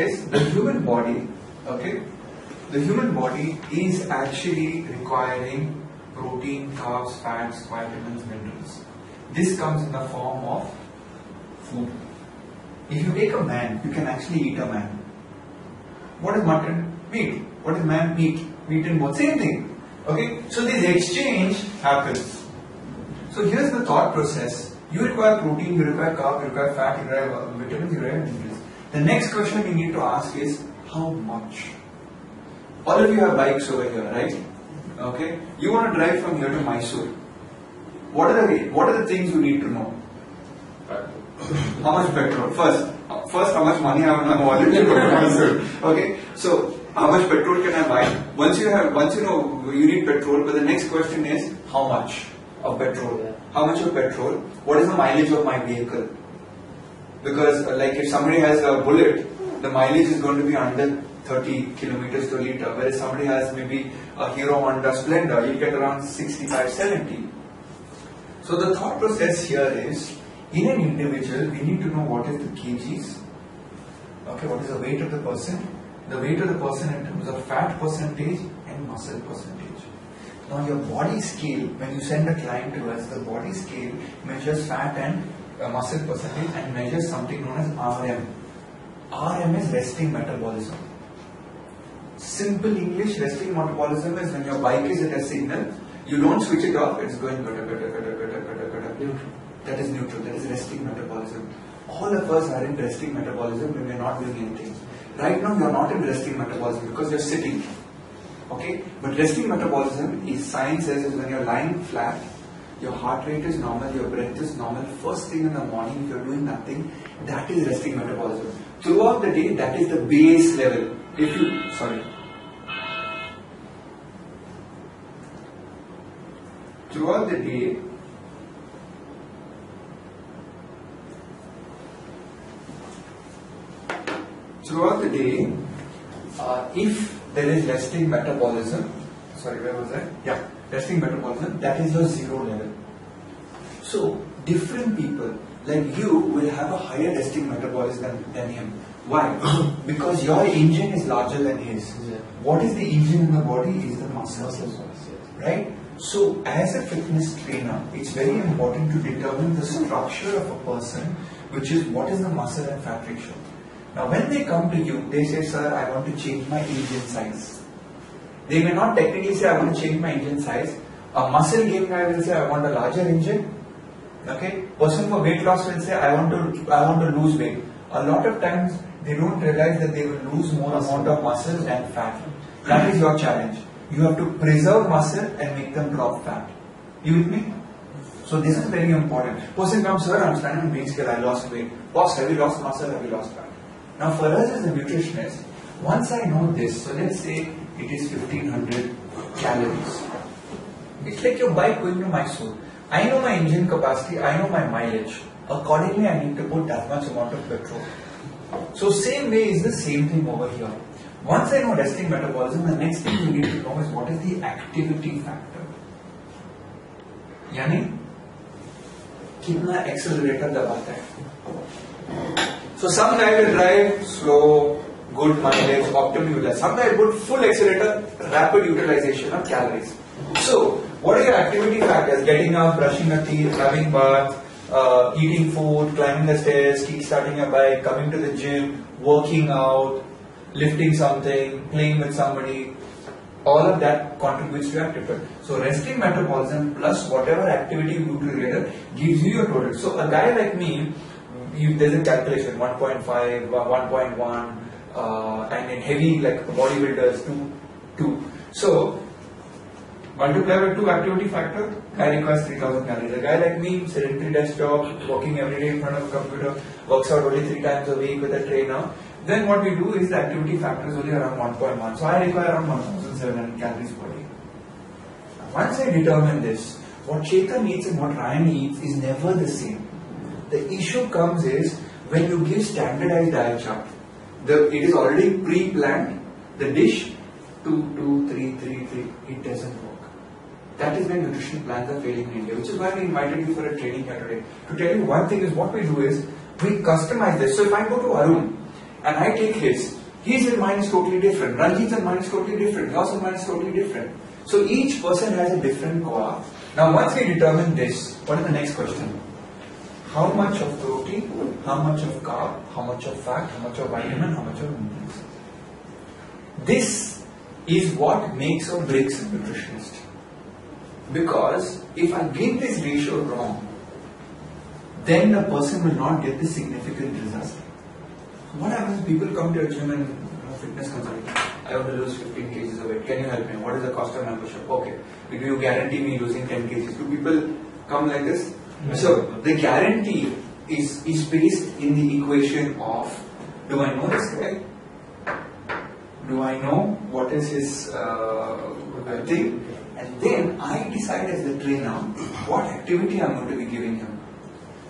is the human body, okay, the human body is actually requiring protein, carbs, fats, vitamins, minerals. This comes in the form of food. If you take a man, you can actually eat a man. What is mutton? Meat. What is man? Meat. Meat and both. Same thing. Okay? So this exchange happens. So here's the thought process. You require protein, you require carb, you require fat, you require vitamins, you require minerals. The next question you need to ask is, how much? All of you have bikes over here, right? Okay? You want to drive from here to Mysore. What are the things you need to know? How much petrol? First, how much money I have in my wallet to go to Mysore. Okay? So, how much petrol can I buy? Once you know you need petrol, but the next question is, how much of petrol? How much of petrol? What is the mileage of my vehicle? Because like if somebody has a bullet, the mileage is going to be under 30 kilometers per liter, whereas somebody has maybe a Hero Honda Splendor, you get around 65, 70. So the thought process here is, in an individual, we need to know what is the kgs, okay, what is the weight of the person in terms of fat percentage and muscle percentage. Now your body scale, when you send a client to us, the body scale measures fat and muscle percentage and measures something known as RM. RM is resting metabolism. Simple English, resting metabolism is when your bike is at a signal, you don't switch it off, it's going gada. That is neutral, that is resting metabolism. All of us are in resting metabolism when we are not doing anything. Right now you are not in resting metabolism because you are sitting. Okay? But resting metabolism is, science says, is when you are lying flat, your heart rate is normal, your breath is normal, first thing in the morning if you are doing nothing, that is resting metabolism. Throughout the day, that is the base level. Throughout the day, if there is resting metabolism, resting metabolism, that is your zero level. So, different people like you will have a higher resting metabolism than him. Why? Because your engine is larger than his. Yeah. What is the engine in the body is the muscles. Right? So, as a fitness trainer, it's very important to determine the structure of a person, which is what is the muscle and fat ratio. Now, when they come to you, they say, sir, I want to change my engine size. They may not technically say, I want to change my engine size. A muscle game guy will say, I want a larger engine. Okay? Person for weight loss will say, I want to lose weight. A lot of times, they don't realize that they will lose more amount of muscle and fat. That is your challenge. You have to preserve muscle and make them drop fat. You with me? So this is very important. Person comes, sir, I'm standing on weight scale, I lost weight. Boss, have you lost muscle, have you lost fat? Now for us as a nutritionist, once I know this, so let's say it is 1500 calories. It's like your bike going to Mysore. I know my engine capacity, I know my mileage. Accordingly, I need to put that much amount of petrol. So same way is the same thing over here. Once I know resting metabolism, the next thing you need to know is what is the activity factor. Yani, kitna accelerator dabata hai. So some guy will drive slow, good mileage, optimal utilization. Some guy will put full accelerator, rapid utilization of calories. So, what are your activity factors? Getting up, brushing your teeth, having bath, eating food, climbing the stairs, kick-starting your bike, coming to the gym, working out, lifting something, playing with somebody. All of that contributes to your activity. So, resting metabolism plus whatever activity you do together gives you your total. So, a guy like me, there's a calculation 1.5, 1.1, and in heavy like bodybuilders 2. So multiply with 2 activity factor, guy requires 3000 calories. A guy like me, sedentary desk job, working every day in front of a computer, works out only 3 times a week with a trainer. Then what we do is the activity factor is only around 1.1. So I require around 1700 calories per day. Once I determine this, what Chetan eats and what Ryan eats is never the same. The issue comes is when you give standardized diet chart. It is already pre-planned. The dish 2, 2, 3, 3, 3. It doesn't work. That is when nutrition plans are failing in India, which is why we invited you for a training here today. To tell you one thing is what we do is we customize this. So if I go to Arun and I take his, his and mine is totally different. Ranjit's and mine is totally different. Yours and mine is totally different. So each person has a different QUA. Now once we determine this, what is the next question? How much of protein, how much of carb, how much of fat, how much of vitamin, how much of minerals? This is what makes or breaks a nutritionist. Because if I get this ratio wrong, then the person will not get the significant results. What happens? People come to a gym and fitness consultant. I want to lose 15 kgs of weight. Can you help me? What is the cost of membership? Okay. Do you guarantee me losing 10 kgs? Do people come like this? No. So the guarantee is based in the equation of, do I know this guy? Do I know what is his thing? And then I decide as the trainer what activity I am going to be giving him.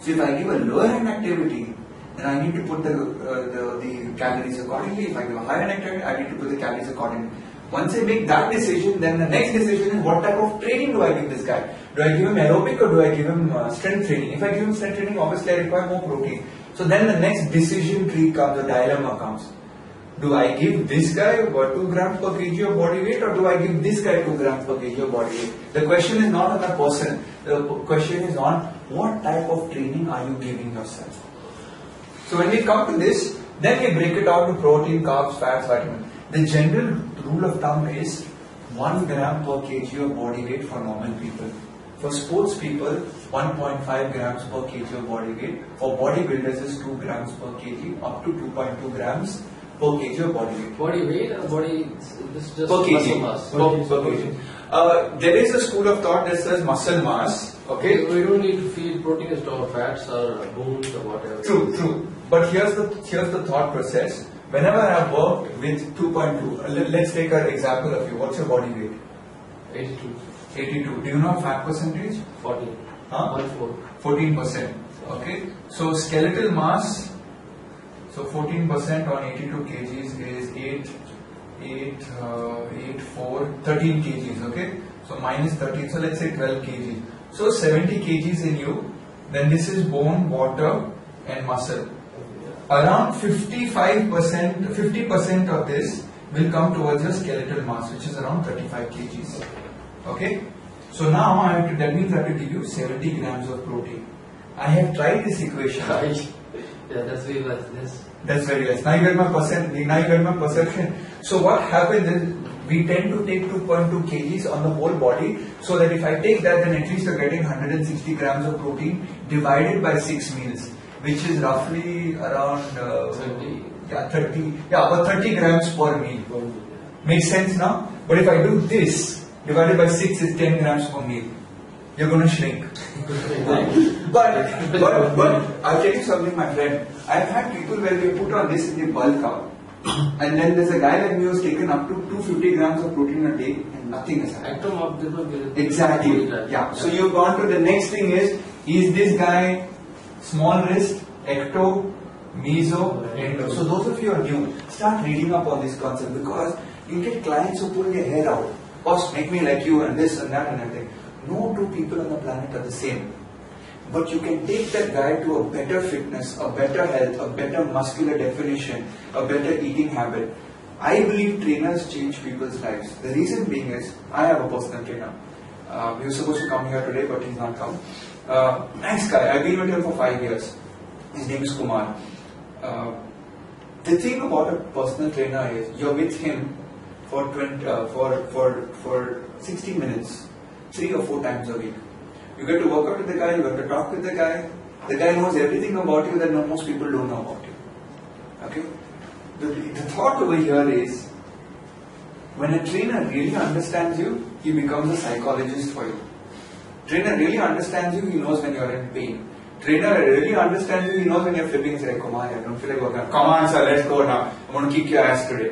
So if I give a lower hand activity, then I need to put the calories accordingly. If I give a higher hand activity, I need to put the calories accordingly. Once I make that decision, then the next decision is what type of training do I give this guy? Do I give him aerobic or do I give him strength training? If I give him strength training, obviously I require more protein. So then the next decision tree comes, the dilemma comes. Do I give this guy 2 grams per kg of body weight or do I give this guy 2 grams per kg of body weight? The question is not on the person. The question is on what type of training are you giving yourself. So when we come to this, then we break it out to protein, carbs, fats, vitamins. The general rule of thumb is 1 gram per kg of body weight for normal people. For sports people, 1.5 grams per kg of body weight. For bodybuilders is 2 grams per kg up to 2.2 grams per kg of body weight. Body weight or body, this is just per kg. muscle mass? Per kg. There is a school of thought that says muscle mass. Okay. So we don't need to feed protein to our fats or bones or whatever. True. But here's the thought process. Whenever I've worked with 2.2, let's take an example of you. What's your body weight? 82. 82. Do you know fat percentage? 14. Huh? 14%. Okay. So skeletal mass. So 14% on 82 kgs is 13 kgs. Okay. So minus 13. So let's say 12 kgs. So 70 kgs in you. Then this is bone, water, and muscle. Around 50% of this will come towards your skeletal mass, which is around 35 kgs. Okay? So now that means I have to give you 70 grams of protein. I have tried this equation. Yeah, that's very less. Yes. That's very less. Now you get my perception. So what happens is we tend to take 2.2 kgs on the whole body, so that if I take that, then at least you're getting 160 grams of protein divided by 6 meals, which is roughly around 30. About 30 grams per meal. Makes sense now? But if I do this, divided by 6 is 10 grams per meal. You're going to shrink. But I'll tell you something, my friend. I've had people where they put on this in the bulk out. And then there's a guy like me who's taken up to 250 grams of protein a day and nothing has happened. Exactly. Yeah. So you've gone to the next thing is this guy small wrist, ecto, meso, endo. So those of you who are new, start reading up on this concept, because you get clients who pull their hair out. Boss, make me like you and this and that and everything. No two people on the planet are the same. But you can take that guy to a better fitness, a better health, a better muscular definition, a better eating habit. I believe trainers change people's lives. The reason being is, I have a personal trainer. He was supposed to come here today, but he's not come. Nice guy. I've been with him for 5 years. His name is Kumar. The thing about a personal trainer is, you're with him for 60 minutes, 3 or 4 times a week. You get to work out with the guy, you get to talk with the guy. The guy knows everything about you that most people don't know about you. Okay? The thought over here is, when a trainer really understands you, he becomes a psychologist for you. Trainer really understands you, he knows when you're in pain. Trainer really understands you, he knows when you're flipping. He's like, come on, I don't feel like working. Come on, sir, let's go now. I'm going to kick your ass today.